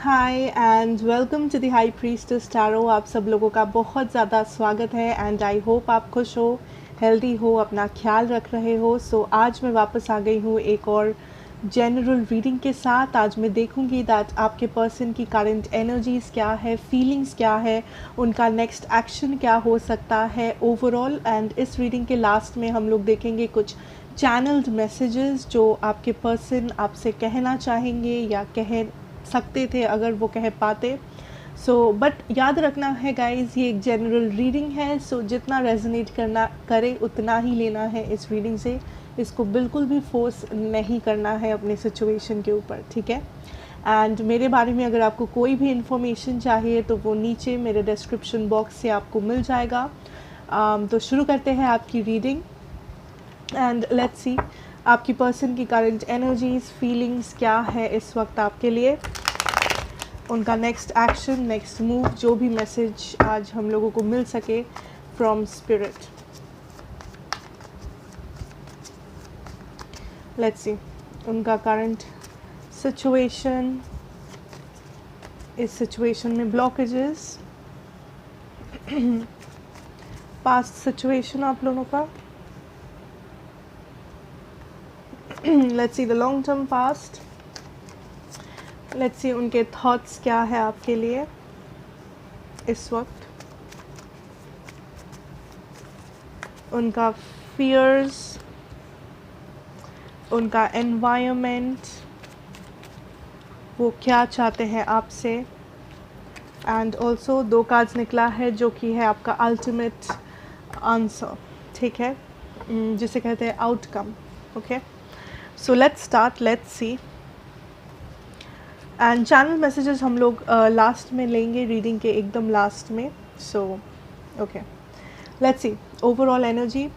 Hi and welcome to the high priestess tarot. आप सब लोगों का बहुत ज़्यादा स्वागत है एंड आई होप आप खुश हो, हेल्दी हो, अपना ख्याल रख रहे हो। सो आज मैं वापस आ गई हूँ एक और जनरल रीडिंग के साथ। आज मैं देखूँगी दैट आपके पर्सन की करंट एनर्जीज़ क्या है, फीलिंग्स क्या है, उनका नेक्स्ट एक्शन क्या हो सकता है ओवरऑल। एंड इस रीडिंग के लास्ट में हम लोग देखेंगे कुछ चैनल्ड मैसेजेस जो आपके पर्सन आपसे कहना चाहेंगे या कह सकते थे अगर वो कह पाते। बट याद रखना है गाइस, ये एक जनरल रीडिंग है। जितना रेजोनेट करना करे उतना ही लेना है इस रीडिंग से। इसको बिल्कुल भी फोर्स नहीं करना है अपने सिचुएशन के ऊपर, ठीक है। एंड मेरे बारे में अगर आपको कोई भी इंफॉर्मेशन चाहिए तो वो नीचे मेरे डिस्क्रिप्शन बॉक्स से आपको मिल जाएगा। तो शुरू करते हैं आपकी रीडिंग एंड लेट्स सी आपकी पर्सन की करंट एनर्जीज, फीलिंग्स क्या है इस वक्त आपके लिए, उनका नेक्स्ट एक्शन, नेक्स्ट मूव, जो भी मैसेज आज हम लोगों को मिल सके फ्रॉम स्पिरिट। लेट्स सी उनका करंट सिचुएशन, इस सिचुएशन में ब्लॉकेजेस, पास्ट सिचुएशन आप लोगों का। Let's see the long term past. Let's see उनके थॉट्स क्या है आपके लिए इस वक्त, उनका फियर्स, उनका एनवायरनमेंट, वो क्या चाहते हैं आपसे। एंड ऑल्सो 2 कार्ड्स निकला है जो कि है आपका अल्टीमेट आंसर, ठीक है, जिसे कहते हैं outcome. Okay, so let's start, let's see. And channel messages हम लोग लास्ट में लेंगे, रीडिंग के एकदम लास्ट में। Okay, let's C overall energy.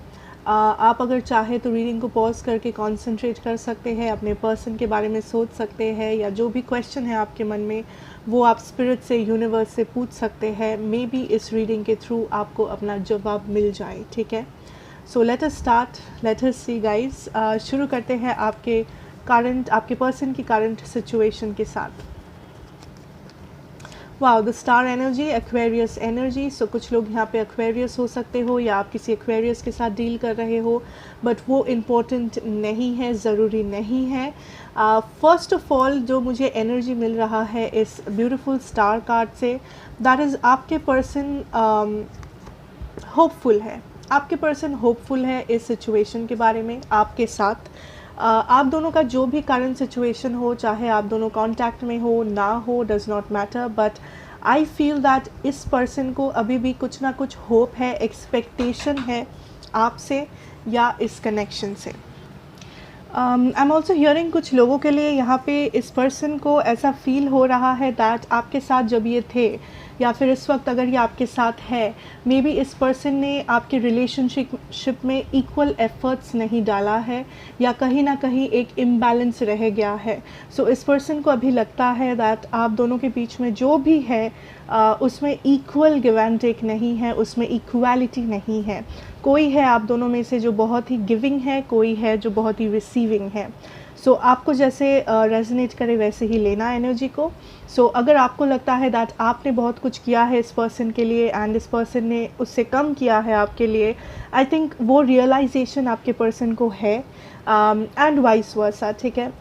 आप अगर चाहे तो रीडिंग को पॉज करके कंसंट्रेट कर सकते हैं, अपने पर्सन के बारे में सोच सकते हैं, या जो भी क्वेश्चन है आपके मन में वो आप स्पिरिट से, यूनिवर्स से पूछ सकते हैं। मे बी इस रीडिंग के थ्रू आपको अपना जवाब मिल जाए, ठीक है। सो let us start, late us see guys. शुरू करते हैं आपके पर्सन की करंट सिचुएशन के साथ। Wow, the star energy, Aquarius energy. So कुछ लोग यहाँ पे एक्वेरियस हो सकते हो या आप किसी एक्वेरियस के साथ डील कर रहे हो, बट वो इम्पोर्टेंट नहीं है, ज़रूरी नहीं है। फर्स्ट ऑफ ऑल जो मुझे एनर्जी मिल रहा है इस ब्यूटीफुल स्टार कार्ड से, दैट इज़ आपके पर्सन होपफुल है। आपके पर्सन होपफुल है इस सिचुएशन के बारे में आपके साथ। आप दोनों का जो भी करंट सिचुएशन हो, चाहे आप दोनों कांटेक्ट में हो ना हो, does not matter, but I feel that इस पर्सन को अभी भी कुछ ना कुछ होप है, एक्सपेक्टेशन है आपसे या इस कनेक्शन से। आई एम ऑल्सो हियरिंग कुछ लोगों के लिए यहाँ पे इस पर्सन को ऐसा फील हो रहा है दैट आपके साथ जब ये थे या फिर इस वक्त अगर ये आपके साथ है, मे बी इस पर्सन ने आपके रिलेशनशिप में इक्वल एफर्ट्स नहीं डाला है या कहीं ना कहीं एक इम्बैलेंस रह गया है। इस पर्सन को अभी लगता है दैट आप दोनों के बीच में जो भी है उसमें इक्वल गिव एंड टेक नहीं है, उसमें इक्वालिटी नहीं है। कोई है आप दोनों में से जो बहुत ही गिविंग है, कोई है जो बहुत ही रिसीविंग है। आपको जैसे रेजोनेट करे वैसे ही लेना एनर्जी को। अगर आपको लगता है दैट आपने बहुत कुछ किया है इस पर्सन के लिए एंड इस पर्सन ने उससे कम किया है आपके लिए, आई थिंक वो रियलाइजेशन आपके पर्सन को है एंड वाइस वर्सा, ठीक है।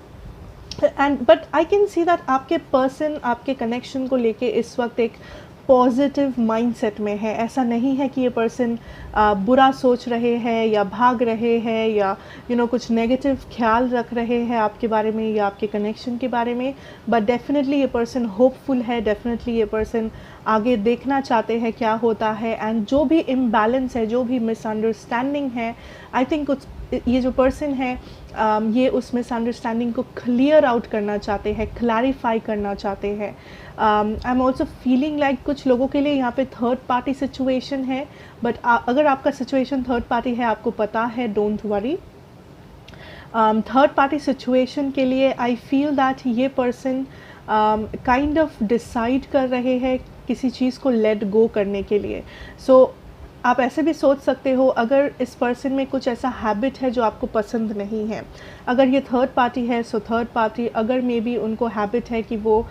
And but I can see that आपके पर्सन आपके कनेक्शन को लेके इस वक्त एक पॉजिटिव माइंडसेट में है। ऐसा नहीं है कि ये पर्सन बुरा सोच रहे हैं या भाग रहे हैं या कुछ नेगेटिव ख्याल रख रहे हैं आपके बारे में या आपके कनेक्शन के बारे में, बट डेफिनेटली ये पर्सन होपफुल है, डेफिनेटली ये पर्सन आगे देखना चाहते हैं क्या होता है। एंड जो भी इम्बैलेंस है, जो भी मिसअंडरस्टैंडिंग है, आई थिंक ये जो पर्सन है ये उस मिसअंडरस्टैंडिंग को क्लियर आउट करना चाहते हैं, क्लैरिफाई करना चाहते हैं। I am also feeling like कुछ लोगों के लिए यहाँ पे थर्ड पार्टी सिचुएशन है, बट अगर आपका सिचुएशन थर्ड पार्टी है, आपको पता है, don't worry. Third party situation के लिए आई फील दैट ये पर्सन काइंड ऑफ डिसाइड कर रहे हैं किसी चीज़ को लेट गो करने के लिए। आप ऐसे भी सोच सकते हो, अगर इस पर्सन में कुछ ऐसा हैबिट है जो आपको पसंद नहीं है, अगर ये थर्ड पार्टी है सो थर्ड पार्टी, अगर मे बी उनको हैबिट है कि वो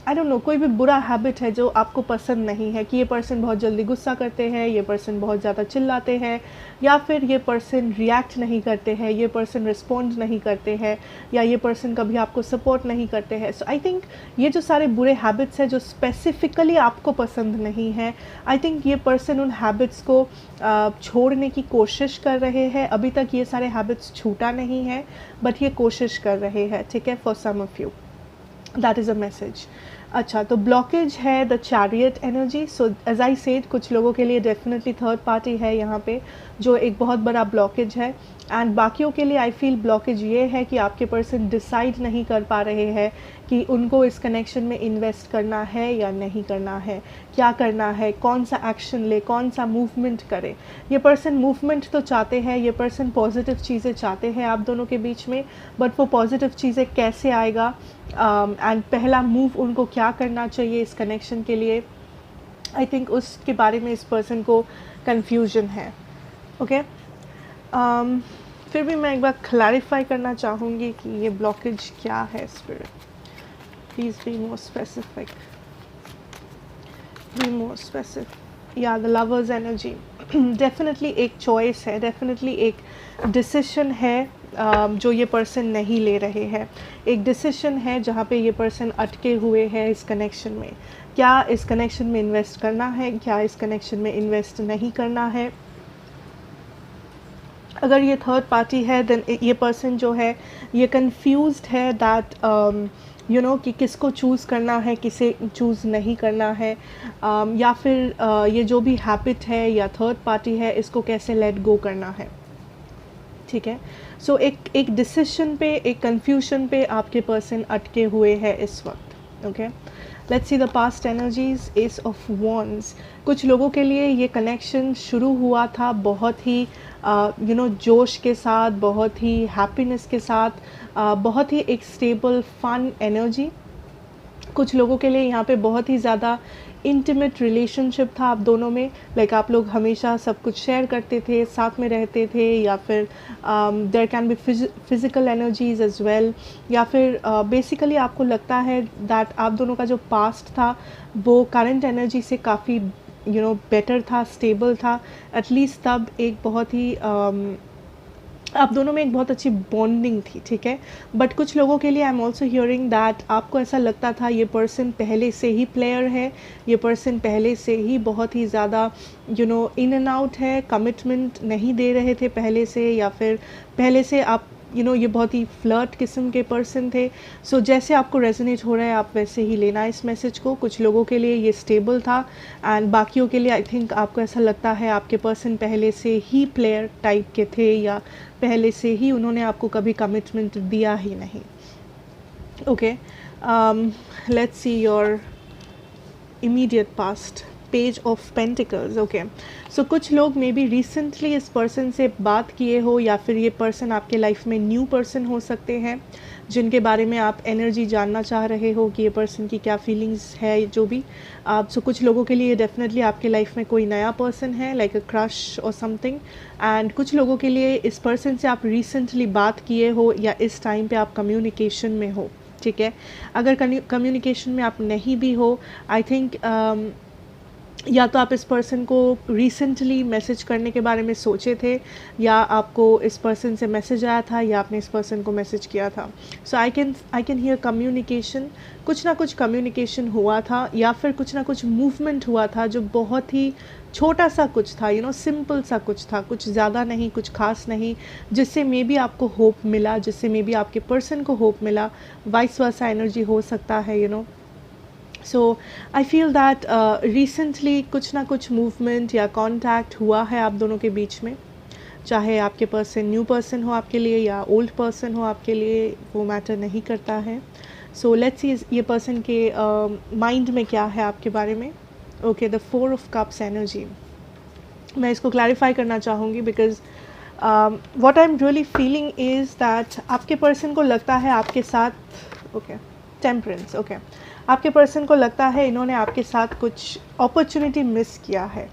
आई डोंट नो कोई भी बुरा हैबिट है जो आपको पसंद नहीं है, कि ये पर्सन बहुत जल्दी गुस्सा करते हैं, ये पर्सन बहुत ज़्यादा चिल्लाते हैं, या फिर ये पर्सन रिएक्ट नहीं करते हैं, ये पर्सन रिस्पॉन्ड नहीं करते हैं, या ये पर्सन कभी आपको सपोर्ट नहीं करते हैं। सो आई थिंक ये जो सारे बुरे हैबिट्स हैं जो स्पेसिफिकली आपको पसंद नहीं है, आई थिंक ये पर्सन उन हैबिट्स को छोड़ने की कोशिश कर रहे हैं। अभी तक ये सारे हैबिट्स छूटा नहीं है, बट ये कोशिश कर रहे हैं, ठीक है, for some of you that is a message. अच्छा, तो ब्लॉकेज है the chariot energy. So as I said, कुछ लोगों के लिए डेफिनेटली थर्ड पार्टी है यहाँ पे, जो एक बहुत बड़ा ब्लॉकेज है। एंड बाकियों के लिए आई फील ब्लॉकेज ये है कि आपके पर्सन डिसाइड नहीं कर पा रहे हैं कि उनको इस कनेक्शन में इन्वेस्ट करना है या नहीं करना है, क्या करना है, कौन सा एक्शन ले, कौन सा मूवमेंट करे। ये पर्सन मूवमेंट तो चाहते हैं, ये पर्सन पॉजिटिव चीज़ें चाहते हैं आप दोनों के बीच में, बट वो पॉजिटिव चीज़ें कैसे आएगा एंड पहला मूव उनको क्या करना चाहिए इस कनेक्शन के लिए, आई थिंक उसके बारे में इस पर्सन को कन्फ्यूजन है। ओके, फिर भी मैं एक बार क्लैरिफाई करना चाहूँगी कि ये ब्लॉकेज क्या है। Spirit, please be more specific, be more specific. या द लवर्स एनर्जी, डेफिनेटली एक चॉइस है, डेफिनेटली एक डिसीशन है जो ये पर्सन नहीं ले रहे हैं। एक डिसीशन है जहाँ पे ये पर्सन अटके हुए हैं इस कनेक्शन में। क्या इस कनेक्शन में इन्वेस्ट करना है, क्या इस कनेक्शन में इन्वेस्ट नहीं करना है। अगर ये थर्ड पार्टी है देन ये पर्सन जो है ये कंफ्यूज्ड है दैट यू नो कि किसको चूज़ करना है, किसे चूज़ नहीं करना है, या फिर ये जो भी हैबिट है या थर्ड पार्टी है इसको कैसे लेट गो करना है, ठीक है। सो एक डिसीशन पे, एक कंफ्यूजन पे आपके पर्सन अटके हुए हैं इस वक्त। Okay, let's see the past energies. S of wands, कुछ लोगों के लिए ये कनेक्शन शुरू हुआ था बहुत ही यू नो जोश के साथ, बहुत ही हैप्पीनेस के साथ, बहुत ही एक स्टेबल फन एनर्जी। कुछ लोगों के लिए यहाँ पे बहुत ही ज़्यादा इंटीमेट रिलेशनशिप था आप दोनों में, लाइक आप लोग हमेशा सब कुछ शेयर करते थे, साथ में रहते थे, या फिर there can be physical energies as well, या फिर बेसिकली आपको लगता है दैट आप दोनों का जो पास्ट था वो करंट एनर्जी से काफ़ी यू नो बेटर था, स्टेबल था। एटलीस्ट तब एक बहुत ही आप दोनों में एक बहुत अच्छी बॉन्डिंग थी, ठीक है। बट कुछ लोगों के लिए I am also hearing that आपको ऐसा लगता था ये पर्सन पहले से ही प्लेयर है, ये पर्सन पहले से ही बहुत ही ज़्यादा you know in and out है, कमिटमेंट नहीं दे रहे थे पहले से, या फिर पहले से आप यू नो ये बहुत ही फ्लर्ट किस्म के पर्सन थे। सो जैसे आपको रेजोनेट हो रहा है आप वैसे ही लेना इस मैसेज को। कुछ लोगों के लिए ये स्टेबल था एंड बाकियों के लिए आई थिंक आपको ऐसा लगता है आपके पर्सन पहले से ही प्लेयर टाइप के थे, या पहले से ही उन्होंने आपको कभी कमिटमेंट दिया ही नहीं। Okay, let's see your immediate past. Page of pentacles. Okay, so कुछ लोग मे बी रिसेंटली इस पर्सन से बात किए हो, या फिर ये पर्सन आपके लाइफ में न्यू पर्सन हो सकते हैं जिनके बारे में आप एनर्जी जानना चाह रहे हो कि ये पर्सन की क्या फीलिंग्स है, जो भी आप। सो कुछ लोगों के लिए डेफिनेटली आपके लाइफ में कोई नया पर्सन है, लाइक अ क्रश और समथिंग। एंड कुछ लोगों के लिए इस पर्सन से आप रिसेंटली बात किए हो, या इस टाइम पे आप कम्युनिकेशन में हो, ठीक है। अगर कम्युनिकेशन में आप नहीं भी हो, आई थिंक या तो आप इस पर्सन को रिसेंटली मैसेज करने के बारे में सोचे थे, या आपको इस पर्सन से मैसेज आया था, या आपने इस पर्सन को मैसेज किया था। सो आई कैन हियर कम्युनिकेशन, कुछ ना कुछ कम्युनिकेशन हुआ था, या फिर कुछ ना कुछ मूवमेंट हुआ था जो बहुत ही छोटा सा कुछ था, यू नो सिंपल सा कुछ था, कुछ ज़्यादा नहीं, कुछ खास नहीं, जिससे मे बी आपको होप मिला, जिससे मे बी आपके पर्सन को होप मिला। वाइस वर्सा एनर्जी हो सकता है, you know. So I feel that recently कुछ ना कुछ मूवमेंट या कॉन्टैक्ट हुआ है आप दोनों के बीच में, चाहे आपके पर्सन न्यू पर्सन हो आपके लिए या ओल्ड पर्सन हो आपके लिए, वो मैटर नहीं करता है। सो लेट्स सी ये पर्सन के माइंड में क्या है आपके बारे में। Okay, the 4 of cups energy, मैं इसको क्लैरिफाई करना चाहूँगी because what I am really feeling is that आपके पर्सन को लगता है आपके साथ, ओके, टेम्परेंस। ओके, आपके पर्सन को लगता है इन्होंने आपके साथ कुछ अपॉर्चुनिटी मिस किया है,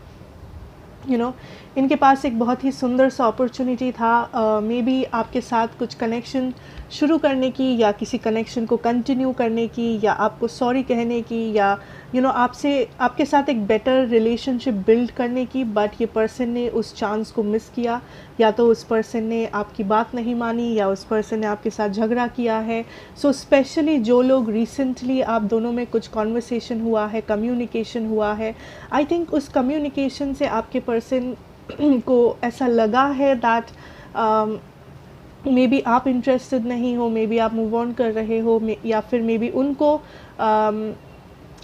इनके पास एक बहुत ही सुंदर सा अपॉर्चुनिटी था, मे बी आपके साथ कुछ कनेक्शन शुरू करने की, या किसी कनेक्शन को कंटिन्यू करने की, या आपको सॉरी कहने की, या आपसे आपके साथ एक बेटर रिलेशनशिप बिल्ड करने की, बट ये पर्सन ने उस चांस को मिस किया, या तो उस पर्सन ने आपकी बात नहीं मानी, या उस पर्सन ने आपके साथ झगड़ा किया है। सो स्पेशली जो लोग रिसेंटली आप दोनों में कुछ कॉन्वर्सेशन हुआ है, कम्युनिकेशन हुआ है, आई थिंक उस कम्युनिकेशन से आपके पर्सन को ऐसा लगा है दैट मे बी आप इंटरेस्टेड नहीं हो, मे बी आप मूव ऑन कर रहे हो, या फिर मे बी उनको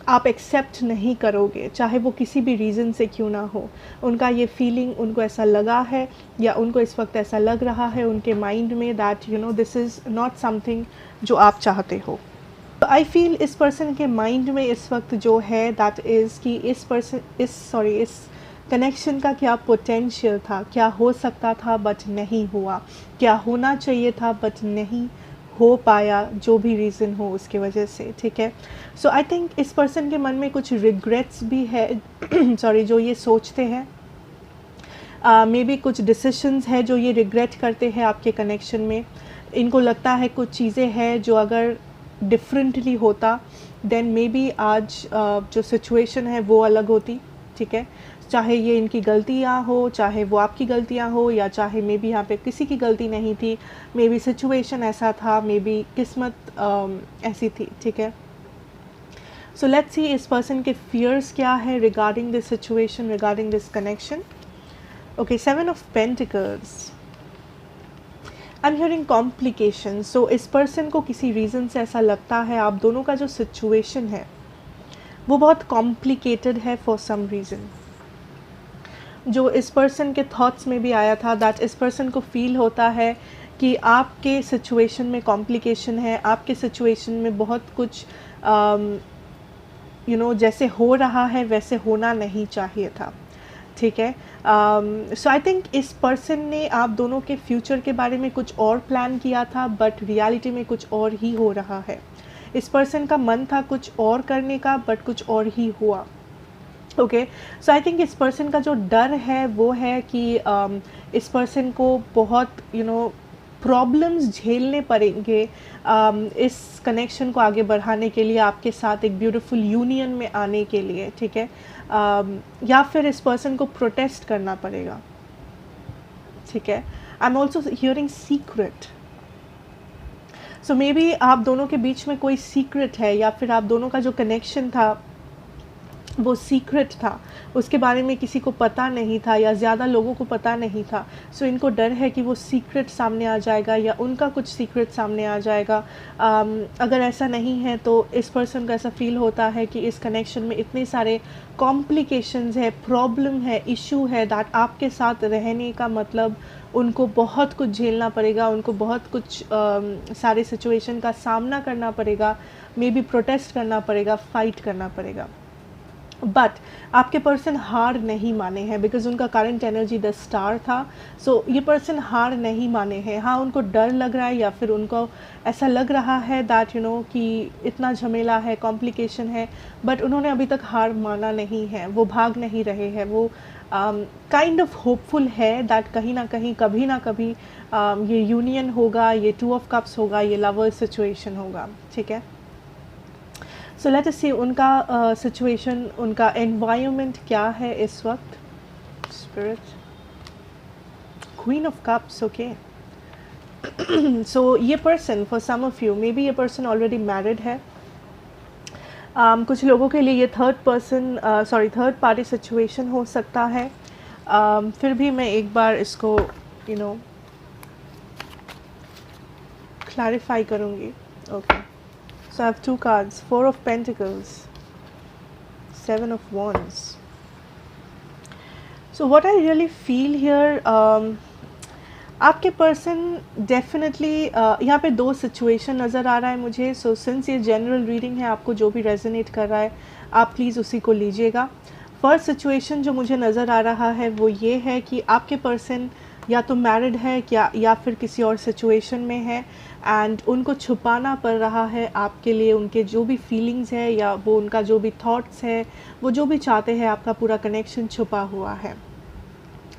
आप एक्सेप्ट नहीं करोगे, चाहे वो किसी भी रीज़न से क्यों ना हो। उनका ये फीलिंग, उनको ऐसा लगा है, या उनको इस वक्त ऐसा लग रहा है उनके माइंड में that this is not something जो आप चाहते हो। तो आई फील इस पर्सन के माइंड में इस वक्त जो है दैट इज़ कि इस कनेक्शन का क्या पोटेंशियल था, क्या हो सकता था बट नहीं हुआ, क्या होना चाहिए था बट नहीं हो पाया, जो भी रीज़न हो उसकी वजह से, ठीक है। सो आई थिंक इस पर्सन के मन में कुछ रिग्रेट्स भी है सॉरी, जो ये सोचते हैं, मे बी कुछ डिसीशंस है जो ये रिग्रेट करते हैं आपके कनेक्शन में। इनको लगता है कुछ चीज़ें हैं जो अगर डिफरेंटली होता देन मे बी आज जो सिचुएशन है वो अलग होती, ठीक है। चाहे ये इनकी गलतियाँ हो, चाहे वो आपकी गलतियाँ हो, या चाहे मे बी यहाँ पे किसी की गलती नहीं थी, मे बी सिचुएशन ऐसा था, मे बी किस्मत ऐसी थी, ठीक है। सो लेट्स सी इस पर्सन के फियर्स क्या है regarding this situation, regarding this connection. Okay, 7 of pentacles, I am hearing complication. So इस पर्सन को किसी रीज़न से ऐसा लगता है आप दोनों का जो सिचुएशन है वो बहुत कॉम्प्लिकेटेड है फॉर सम रीज़न। जो इस पर्सन के थॉट्स में भी आया था दैट इस पर्सन को फील होता है कि आपके सिचुएशन में कॉम्प्लिकेशन है, आपके सिचुएशन में बहुत कुछ जैसे हो रहा है वैसे होना नहीं चाहिए था, ठीक है। सो आई थिंक इस पर्सन ने आप दोनों के फ्यूचर के बारे में कुछ और प्लान किया था, बट रियलिटी में कुछ और ही हो रहा है। इस पर्सन का मन था कुछ और करने का, बट कुछ और ही हुआ। ओके, सो आई थिंक इस पर्सन का जो डर है वो है कि इस पर्सन को बहुत प्रॉब्लम्स झेलने पड़ेंगे इस कनेक्शन को आगे बढ़ाने के लिए, आपके साथ एक ब्यूटीफुल यूनियन में आने के लिए, ठीक है। या फिर इस पर्सन को प्रोटेस्ट करना पड़ेगा, ठीक है। I am also hearing secret. So may be आप दोनों के बीच में कोई सीक्रेट है, या फिर आप दोनों का जो कनेक्शन था वो सीक्रेट था, उसके बारे में किसी को पता नहीं था, या ज़्यादा लोगों को पता नहीं था। सो इनको डर है कि वो सीक्रेट सामने आ जाएगा, या उनका कुछ सीक्रेट सामने आ जाएगा। अगर ऐसा नहीं है तो इस पर्सन को ऐसा फील होता है कि इस कनेक्शन में इतने सारे कॉम्प्लिकेशंस है, प्रॉब्लम है, इशू है दैट आपके साथ रहने का मतलब उनको बहुत कुछ झेलना पड़ेगा, उनको बहुत कुछ सारे सिचुएशन का सामना करना पड़ेगा, मे बी प्रोटेस्ट करना पड़ेगा, फाइट करना पड़ेगा। बट आपके पर्सन हार नहीं माने हैं, बिकॉज उनका करंट एनर्जी 10 स्टार था। सो ये पर्सन हार नहीं माने हैं। हाँ, उनको डर लग रहा है, या फिर उनको ऐसा लग रहा है दैट कि इतना झमेला है, कॉम्प्लिकेशन है, बट उन्होंने अभी तक हार माना नहीं है, वो भाग नहीं रहे हैं, वो काइंड ऑफ होपफुल है दैट कहीं ना कहीं कभी ना कभी ये यूनियन होगा, ये 2 ऑफ कप्स होगा, ये लवर सिचुएशन होगा, ठीक है। सो लेट अस सी उनका सिचुएशन, उनका एनवायरनमेंट क्या है इस वक्त। Spirit, queen of cups, okay. So ये person, for some of you may be ये पर्सन ऑलरेडी मैरिड है। कुछ लोगों के लिए ये थर्ड पार्टी सिचुएशन हो सकता है। फिर भी मैं एक बार इसको क्लैरिफाई करूँगी। Okay, so I have 2 cards, 4 of Pentacles, 7 of Wands. So what I really feel here, आपके पर्सन डेफिनेटली यहाँ पे 2 सिचुएशन नज़र आ रहा है मुझे। सो सिंस ये जनरल रीडिंग है, आपको जो भी रेजोनेट कर रहा है आप प्लीज़ उसी को लीजिएगा। फर्स्ट सिचुएशन जो मुझे नज़र आ रहा है वो ये है कि आपके पर्सन या तो मैरिड है या फिर किसी और सिचुएशन में है, एंड उनको छुपाना पड़ रहा है आपके लिए उनके जो भी फीलिंग्स है, या वो उनका जो भी थॉट्स है, वो जो भी चाहते हैं, आपका पूरा कनेक्शन छुपा हुआ है,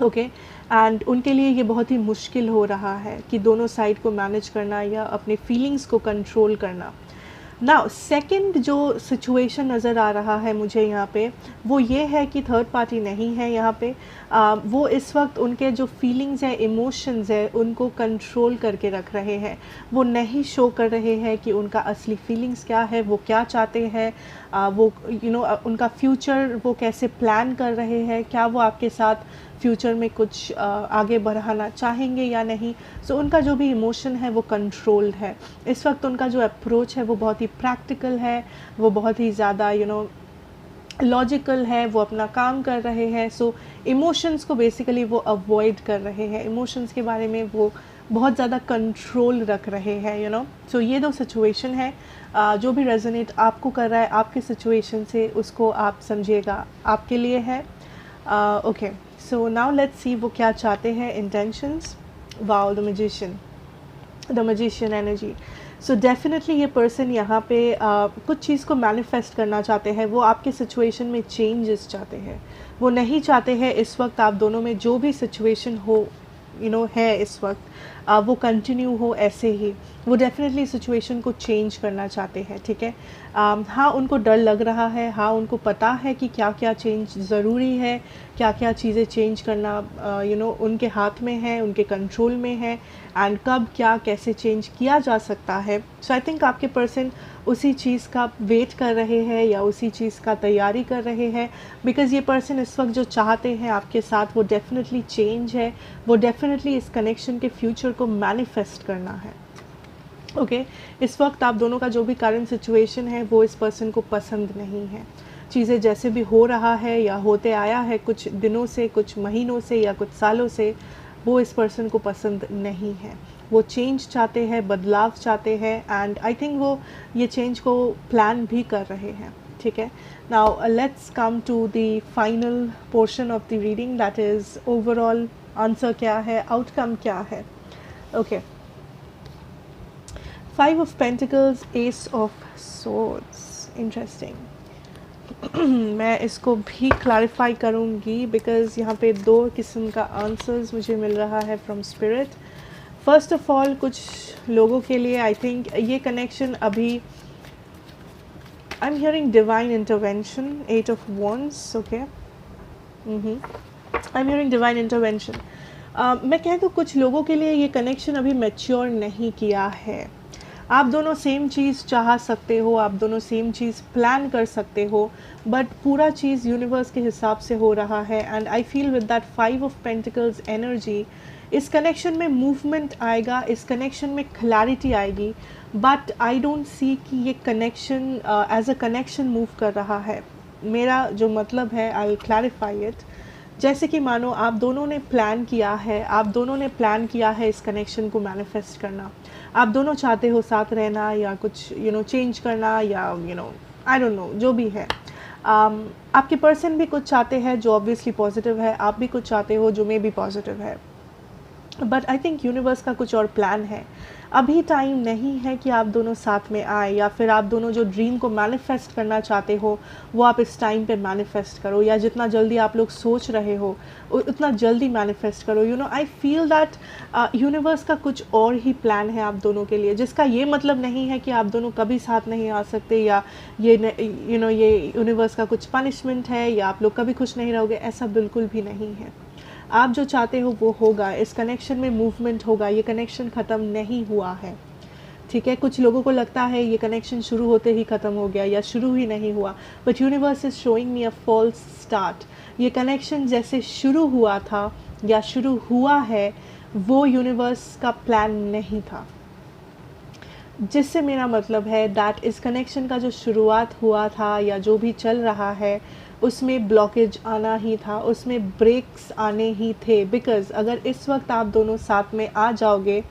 ओके एंड उनके लिए ये बहुत ही मुश्किल हो रहा है कि दोनों साइड को मैनेज करना या अपने फीलिंग्स को कंट्रोल करना। नाउ सेकंड जो सिचुएशन नज़र आ रहा है मुझे यहाँ पे, वो ये है कि थर्ड पार्टी नहीं है यहाँ पे। वो इस वक्त उनके जो फीलिंग्स है, इमोशंस है, उनको कंट्रोल करके रख रहे हैं। वो नहीं शो कर रहे हैं कि उनका असली फीलिंग्स क्या है, वो क्या चाहते हैं, वो उनका फ्यूचर वो कैसे प्लान कर रहे हैं, क्या वो आपके साथ फ्यूचर में कुछ आगे बढ़ाना चाहेंगे या नहीं। सो उनका जो भी इमोशन है वो कंट्रोल्ड है। इस वक्त उनका जो अप्रोच है वो बहुत ही प्रैक्टिकल है, वो बहुत ही ज़्यादा लॉजिकल है, वो अपना काम कर रहे हैं। सो इमोशंस को बेसिकली वो अवॉइड कर रहे हैं, इमोशंस के बारे में वो बहुत ज़्यादा कंट्रोल रख रहे हैं। सो ये दो सिचुएशन है। जो भी रेजोनेट आपको कर रहा है आपके सिचुएशन से, उसको आप समझिएगा आपके लिए है। Okay, so now let's see वो क्या चाहते हैं, intentions. Wow, the magician energy. So definitely ये पर्सन यहाँ पे कुछ चीज़ को मैनिफेस्ट करना चाहते हैं। वो आपके सिचुएशन में चेंजेस चाहते हैं। वो नहीं चाहते हैं इस वक्त आप दोनों में जो भी सिचुएशन हो है इस वक्त, वो कंटिन्यू हो ऐसे ही। वो डेफिनेटली सिचुएशन को चेंज करना चाहते हैं, ठीक है। हाँ, उनको डर लग रहा है, हाँ उनको पता है कि क्या क्या चेंज ज़रूरी है, क्या क्या चीज़ें चेंज करना उनके हाथ में है, उनके कंट्रोल में है, एंड कब क्या कैसे चेंज किया जा सकता है। सो आई थिंक आपके पर्सन उसी चीज़ का वेट कर रहे हैं या उसी चीज़ का तैयारी कर रहे हैं, बिकॉज़ ये पर्सन इस वक्त जो चाहते हैं आपके साथ वो डेफिनेटली चेंज है, वो डेफिनेटली इस कनेक्शन के फ्यूचर को मैनिफेस्ट करना है। ओके, इस वक्त आप दोनों का जो भी करंट सिचुएशन है वो इस पर्सन को पसंद नहीं है। चीज़ें जैसे भी हो रहा है या होते आया है कुछ दिनों से, कुछ महीनों से या कुछ सालों से, वो इस पर्सन को पसंद नहीं है। वो चेंज चाहते हैं, बदलाव चाहते हैं, एंड आई थिंक वो ये चेंज को प्लान भी कर रहे हैं, ठीक है। Now let's come to the final portion of the reading, that is overall answer क्या है, आउटकम क्या है। Okay, 5 of Pentacles, Ace of Swords, interesting. मैं इसको भी क्लैरिफाई करूँगी बिकॉज़ यहाँ पे दो किस्म का आंसर्स मुझे मिल रहा है from spirit. First of all, कुछ लोगों के लिए आई थिंक ये कनेक्शन अभी, आई am hearing divine intervention, 8 of Wands, okay. I am hearing divine intervention. मैं कह दूँ कुछ लोगों के लिए ये कनेक्शन अभी मैच्योर नहीं किया है। आप दोनों सेम चीज़ चाह सकते हो, आप दोनों सेम चीज़ प्लान कर सकते हो, बट पूरा चीज़ यूनिवर्स के हिसाब से हो रहा है। And I feel with that 5 of Pentacles energy, इस कनेक्शन में मूवमेंट आएगा, इस कनेक्शन में क्लैरिटी आएगी, बट आई डोंट सी कि ये connection as a connection move कर रहा है। मेरा जो मतलब है, आई विल क्लैरिफाई इट। जैसे कि मानो आप दोनों ने प्लान किया है, आप दोनों ने प्लान किया है इस कनेक्शन को मैनिफेस्ट करना। आप दोनों चाहते हो साथ रहना या कुछ चेंज करना या आई डोंट नो, जो भी है। आपके पर्सन भी कुछ चाहते हैं जो ऑब्वियसली पॉजिटिव है, आप भी कुछ चाहते हो जो मे बी पॉजिटिव है, बट आई थिंक यूनिवर्स का कुछ और प्लान है। अभी टाइम नहीं है कि आप दोनों साथ में आए, या फिर आप दोनों जो ड्रीम को मैनिफेस्ट करना चाहते हो वो आप इस टाइम पे मैनिफेस्ट करो, या जितना जल्दी आप लोग सोच रहे हो उतना जल्दी मैनिफेस्ट करो। आई फील दैट यूनिवर्स का कुछ और ही प्लान है आप दोनों के लिए, जिसका ये मतलब नहीं है कि आप दोनों कभी साथ नहीं आ सकते, या ये यूनिवर्स का कुछ पनिशमेंट है, या आप लोग कभी खुश नहीं रहोगे, ऐसा बिल्कुल भी नहीं है। आप जो चाहते हो वो होगा, इस कनेक्शन में मूवमेंट होगा, ये कनेक्शन ख़त्म नहीं हुआ है, ठीक है। कुछ लोगों को लगता है ये कनेक्शन शुरू होते ही ख़त्म हो गया या शुरू ही नहीं हुआ, but universe is showing me a false start. ये कनेक्शन जैसे शुरू हुआ था या शुरू हुआ है, वो यूनिवर्स का प्लान नहीं था। जिससे मेरा मतलब है दैट इस कनेक्शन का जो शुरुआत हुआ था या जो भी चल रहा है, उसमें ब्लॉकेज आना ही था, उसमें ब्रेक्स आने ही थे। बिकॉज़ अगर इस वक्त आप दोनों साथ में आ जाओगे,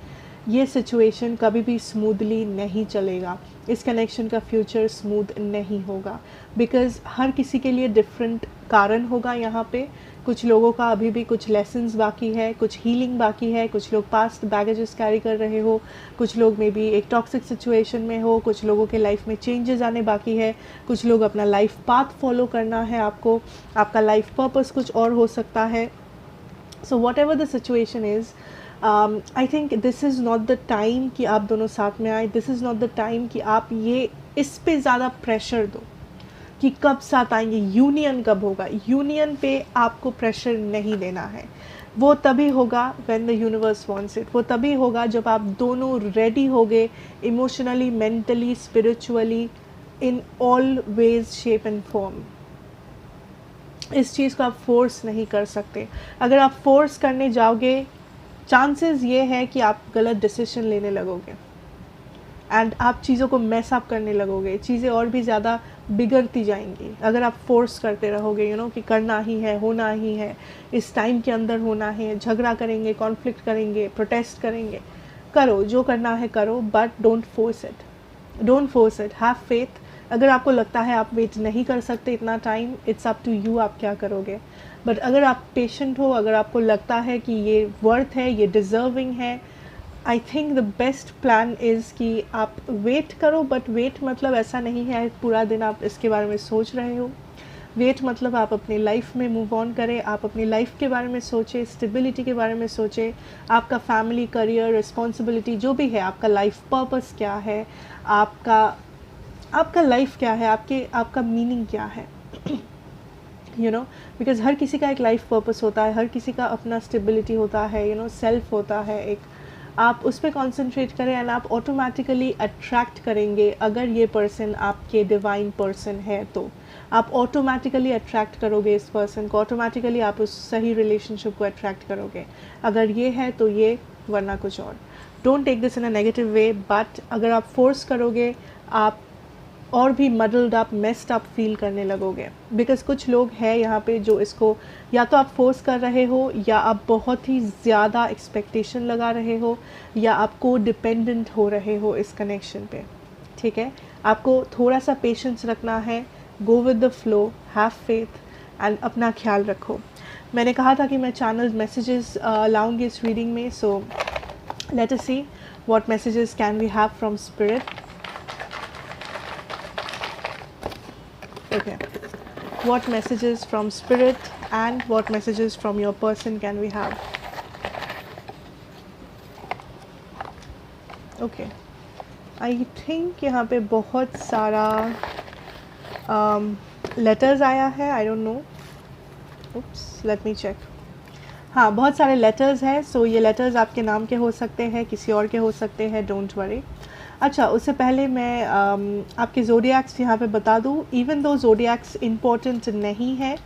ये सिचुएशन कभी भी स्मूथली नहीं चलेगा, इस कनेक्शन का फ्यूचर स्मूथ नहीं होगा, बिकॉज़ हर किसी के लिए डिफरेंट कारण होगा यहाँ पे। कुछ लोगों का अभी भी कुछ लेसन्स बाकी है, कुछ हीलिंग बाकी है, कुछ लोग पास्ट बैगेजेस कैरी कर रहे हो, कुछ लोग मे बी एक टॉक्सिक सिचुएशन में हो, कुछ लोगों के लाइफ में चेंजेस आने बाकी है, कुछ लोग अपना लाइफ पाथ फॉलो करना है आपको, आपका लाइफ पर्पस कुछ और हो सकता है। So what ever the situation is, I think this is not the time कि आप दोनों साथ में आए, this is not the time कि आप ये इस पे ज़्यादा प्रेशर दो कि कब साथ आएंगे, यूनियन कब होगा। यूनियन पे आपको प्रेशर नहीं देना है, वो तभी होगा when the universe wants it, वो तभी होगा जब आप दोनों रेडी होगे emotionally, mentally, spiritually, in all ways, shape and form. इस चीज़ को आप फोर्स नहीं कर सकते। अगर आप फोर्स करने जाओगे, चांसेस ये है कि आप गलत डिसीजन लेने लगोगे एंड आप चीज़ों को मैस अप करने लगोगे, चीज़ें और भी ज़्यादा बिगड़ती जाएंगी अगर आप फोर्स करते रहोगे, यू नो, कि करना ही है, होना ही है, इस टाइम के अंदर होना है। झगड़ा करेंगे, कॉन्फ्लिक्ट करेंगे, प्रोटेस्ट करेंगे, करो जो करना है करो, but don't force it, don't force it, have faith. अगर आपको लगता है आप वेट नहीं कर सकते इतना time, it's up to you, आप क्या करोगे। बट अगर आप पेशेंट हो, अगर आपको लगता है कि ये वर्थ है, ये डिज़र्विंग है, I think the best plan is कि आप वेट करो। बट वेट मतलब ऐसा नहीं है पूरा दिन आप इसके बारे में सोच रहे हो। वेट मतलब आप अपनी लाइफ में मूव ऑन करें, आप अपनी लाइफ के बारे में सोचें, स्टेबिलिटी के बारे में सोचें, आपका फैमिली, करियर, रिस्पॉन्सिबिलिटी जो भी है, आपका लाइफ पर्पस क्या है, आपका लाइफ क्या है, आपका मीनिंग क्या है, यू नो। बिकॉज हर किसी का एक लाइफ पर्पस होता है, हर किसी का अपना स्टेबिलिटी होता है, यू नो, सेल्फ होता है एक। आप उस पर कॉन्सेंट्रेट करें एंड आप ऑटोमेटिकली अट्रैक्ट करेंगे। अगर ये पर्सन आपके डिवाइन पर्सन है तो आप ऑटोमेटिकली अट्रैक्ट करोगे इस पर्सन को, ऑटोमेटिकली आप उस सही रिलेशनशिप को अट्रैक्ट करोगे। अगर ये है तो ये, वरना कुछ और। Don't take this in a negative way, but अगर आप फोर्स करोगे आप और भी muddled up, messed up feel करने लगोगे। बिकॉज कुछ लोग हैं यहाँ पे जो इसको, या तो आप फोर्स कर रहे हो, या आप बहुत ही ज़्यादा एक्सपेक्टेशन लगा रहे हो, या आप को डिपेंडेंट हो रहे हो इस कनेक्शन पे। ठीक है, आपको थोड़ा सा पेशेंस रखना है, go with the flow, have faith and अपना ख्याल रखो। मैंने कहा था कि मैं चैनल मैसेजेस लाऊंगी इस रीडिंग में, so let us see what messages can we have from spirit. Okay, what messages from spirit and what messages from your person can we have? Okay, I think यहाँ पे बहुत सारा letters आया है, I don't know, oops, let me check। हाँ, बहुत सारे letters हैं, सो ये लेटर्स आपके नाम के हो सकते हैं, किसी और के हो सकते हैं, डोंट वरी। अच्छा, उससे पहले मैं आपके ज़ोडिएक्स यहाँ पे बता दूँ, इवन दो ज़ोडिएक्स इम्पोर्टेंट नहीं है,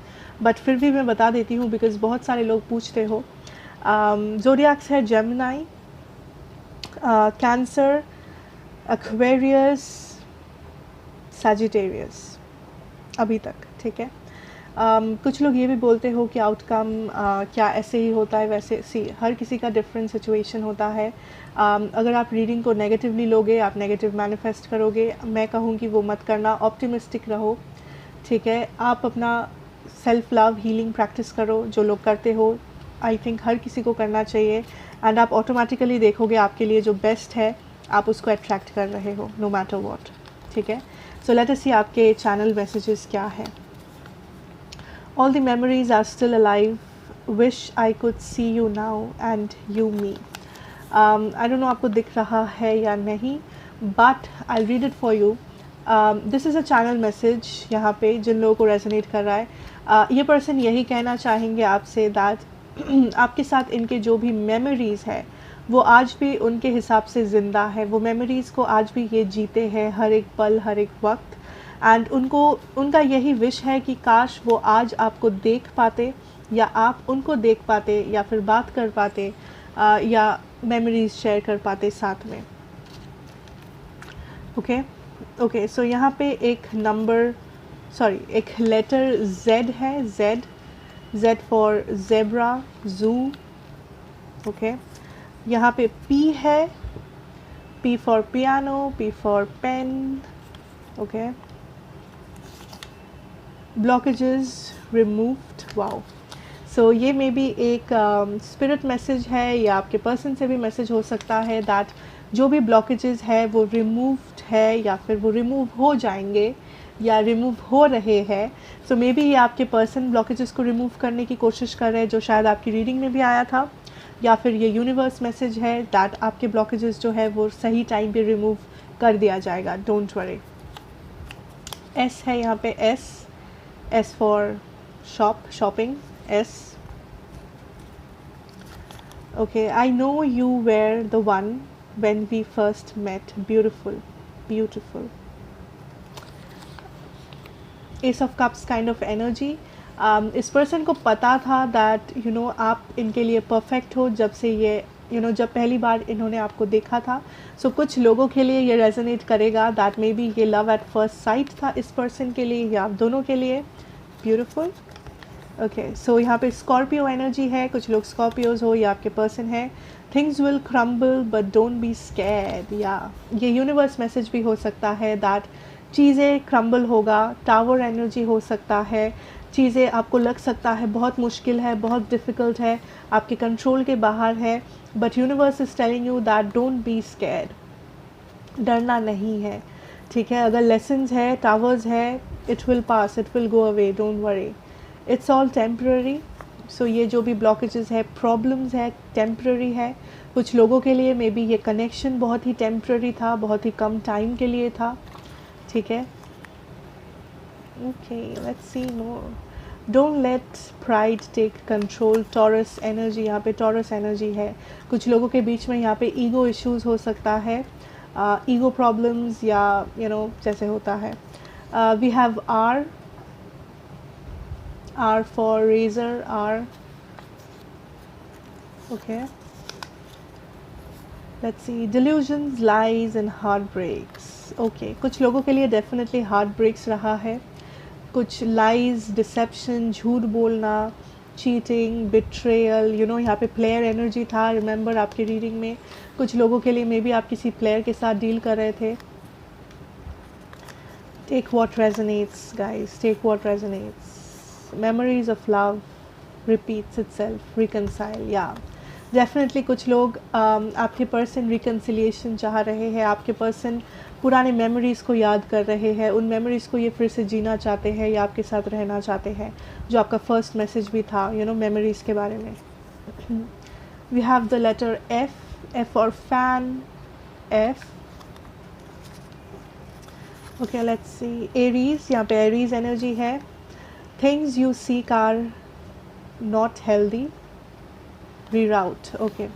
बट फिर भी मैं बता देती हूँ बिकॉज़ बहुत सारे लोग पूछते हो। ज़ोडिएक्स है जेमिनी, कैंसर, एक्वेरियस, सैजिटेरियस अभी तक। ठीक है, कुछ लोग ये भी बोलते हो कि आउटकम क्या ऐसे ही होता है वैसे, सी हर किसी का डिफरेंट सिचुएशन होता है। अगर आप रीडिंग को नेगेटिवली लोगे, आप नेगेटिव मैनिफेस्ट करोगे, मैं कहूँगी वो मत करना, ऑप्टिमिस्टिक रहो। ठीक है, आप अपना सेल्फ लव हीलिंग प्रैक्टिस करो, जो लोग करते हो, आई थिंक हर किसी को करना चाहिए, एंड आप ऑटोमेटिकली देखोगे आपके लिए जो बेस्ट है आप उसको अट्रैक्ट कर रहे हो, नो मैटर वॉट। ठीक है, सो लेट अस सी आपके चैनल मैसेजेस क्या है। All the memories are still alive. Wish I could see you now and you me. I don't know आपको दिख रहा है या नहीं, but I'll read it for you. This is a channel message यहाँ पे जिन लोगों को resonate कर रहा है। ये person यही कहना चाहेंगे आपसे that आपके साथ इनके जो भी memories है वो आज भी उनके हिसाब से ज़िंदा है, वो memories को आज भी ये जीते हैं हर एक पल, हर एक वक्त। एंड उनका यही विश है कि काश वो आज आपको देख पाते, या आप उनको देख पाते, या फिर बात कर पाते, या मेमोरीज शेयर कर पाते साथ में। ओके, सो यहाँ पे एक नंबर, सॉरी एक लेटर Z है, Z for zebra, zoo. Okay, यहाँ पे P है, P for piano, P for pen. Okay, blockages removed, wow. So ये मे बी एक स्पिरिट मैसेज है, या आपके पर्सन से भी मैसेज हो सकता है दैट जो भी ब्लॉकेजेस है वो रिमूव्ड है, या फिर वो रिमूव हो जाएंगे या रिमूव हो रहे हैं, सो मे बी ये आपके पर्सन ब्लॉकेजेस को रिमूव करने की कोशिश कर रहे हैं, जो शायद आपकी रीडिंग में भी आया था, या फिर ये यूनिवर्स मैसेज है दैट आपके ब्लॉकेजेस जो है वो सही टाइम पे रिमूव कर दिया जाएगा, डोंट वरी। एस है यहाँ पे, S for shopping, S. Okay, I know you were the one when we first met, beautiful beautiful. Ace of cups kind of energy, इस पर्सन को पता था दैट यू नो आप इनके लिए परफेक्ट हो जब से ये जब पहली बार इन्होंने आपको देखा था। सो कुछ लोगों के लिए ये रेजोनेट करेगा दैट मे बी ये लव एट फर्स्ट साइट था इस पर्सन के लिए या आप दोनों के लिए, ब्यूटिफुल। ओके, सो यहाँ पे स्कॉर्पियो एनर्जी है, कुछ लोग स्कॉर्पियोज हो या आपके पर्सन है। Things will crumble but don't be scared, या ये यूनिवर्स मैसेज भी हो सकता है दैट चीज़ें क्रम्बल होगा। टावर एनर्जी हो सकता है, चीज़ें आपको लग सकता है बहुत मुश्किल है, बहुत डिफ़िकल्ट है, आपके कंट्रोल के बाहर है, but universe is telling you that don't be scared, डरना नहीं है, ठीक है। अगर लेसन्स है, टावर्स है, it will pass, it will go away, don't worry, it's all temporary. So ये जो भी ब्लॉकेजेस है, प्रॉब्लम्स है, टेम्पररी है। कुछ लोगों के लिए मे बी ये कनेक्शन बहुत ही टेम्पररी था, बहुत ही कम टाइम के लिए था, ठीक है। Okay, let's see more. Don't let pride take control, Taurus energy, यहाँ पे टॉरस एनर्जी है। कुछ लोगों के बीच में यहाँ पे ईगो इश्यूज हो सकता है, ईगो प्रॉब्लम्स या जैसे होता है। We have R for razor, R, okay. Let's see, delusions, lies and heart breaks. Okay, कुछ लोगों के लिए डेफिनेटली हार्ट ब्रेक्स रहा है, कुछ लाइज, डिसेप्शन, झूठ बोलना, चीटिंग, बिट्रेयल, यहाँ पे प्लेयर एनर्जी था, रिमेंबर आपकी रीडिंग में। कुछ लोगों के लिए मे बी आप किसी प्लेयर के साथ डील कर रहे थे। Take what resonates guys, take what resonates. Memories of love repeats itself, reconcile, या डेफिनेटली कुछ लोग आपके पर्सन रिकन्सिलिएशन चाह रहे हैं, आपके पर्सन पुराने मेमोरीज़ को याद कर रहे हैं, उन मेमोरीज़ को ये फिर से जीना चाहते हैं या आपके साथ रहना चाहते हैं, जो आपका फर्स्ट मैसेज भी था मेमोरीज़ के बारे में। We have the letter F और fan, F. Okay, let's see, Aries, यहाँ पे एरीज एनर्जी है। Things you seek are not healthy, reroute, okay.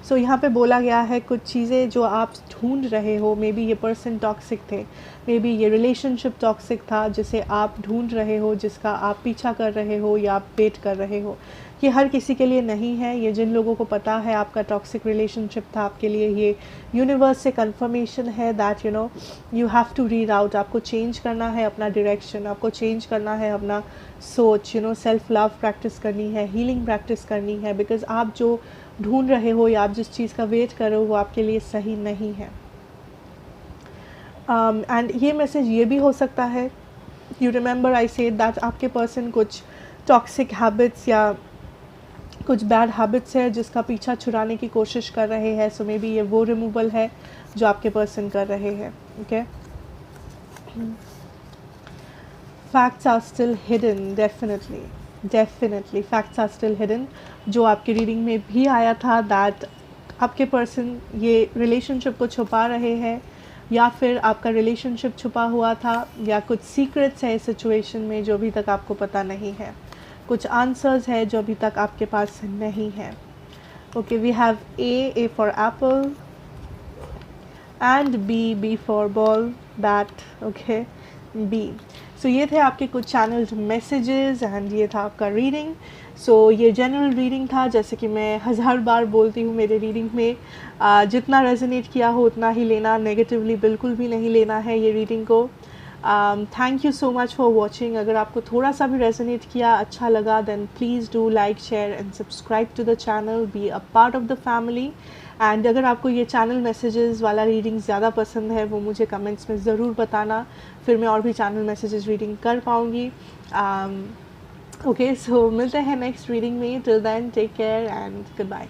So यहाँ पे बोला गया है कुछ चीज़ें जो आप ढूंढ रहे हो, मे बी ये पर्सन टॉक्सिक थे, मे बी ये रिलेशनशिप टॉक्सिक था जिसे आप ढूंढ रहे हो, जिसका आप पीछा कर रहे हो या आप वेट कर रहे हो। ये हर किसी के लिए नहीं है, ये जिन लोगों को पता है आपका टॉक्सिक रिलेशनशिप था, आपके लिए ये यूनिवर्स से कंफर्मेशन है that you have to read out, आपको चेंज करना है अपना डायरेक्शन, आपको चेंज करना है अपना सोच, सेल्फ लव प्रैक्टिस करनी है, हीलिंग प्रैक्टिस करनी है, बिकॉज आप जो ढूंढ रहे हो या आप जिस चीज़ का वेट कर रहे हो वो आपके लिए सही नहीं है। एंड ये मैसेज ये भी हो सकता है, you remember I said that आपके पर्सन कुछ टॉक्सिक हैबिट्स या कुछ बैड हैबिट्स है जिसका पीछा छुड़ाने की कोशिश कर रहे हैं। सो मे बी ये वो रिमूवल है जो आपके पर्सन कर रहे हैं, okay. Facts are still hidden, definitely facts are still hidden, जो आपकी रीडिंग में भी आया था दैट आपके पर्सन ये रिलेशनशिप को छुपा रहे हैं या फिर आपका रिलेशनशिप छुपा हुआ था या कुछ सीक्रेट्स है इस सिचुएशन में जो अभी तक आपको पता नहीं है, कुछ आंसर्स है जो अभी तक आपके पास नहीं है। Okay, we have A for apple and B for ball, bat, okay, B. So ये थे आपके कुछ चैनल्ड मैसेजेस एंड ये था आपका रीडिंग। सो ये जनरल रीडिंग था, जैसे कि मैं 1000 बार बोलती हूँ मेरे रीडिंग में, जितना रेजोनेट किया हो उतना ही लेना, नेगेटिवली बिल्कुल भी नहीं लेना है ये रीडिंग को। Thank you so much for watching. अगर आपको थोड़ा सा भी रेजोनेट किया, अच्छा लगा, then please do like, share and subscribe to the channel, be a part of the family. And अगर आपको ये चैनल मैसेजेस वाला रीडिंग ज़्यादा पसंद है वो मुझे कमेंट्स में ज़रूर बताना, फिर मैं और भी चैनल मैसेजेस रीडिंग कर पाऊँगी। ओके, सो मिलते हैं नेक्स्ट रीडिंग में। Till then take care and good bye.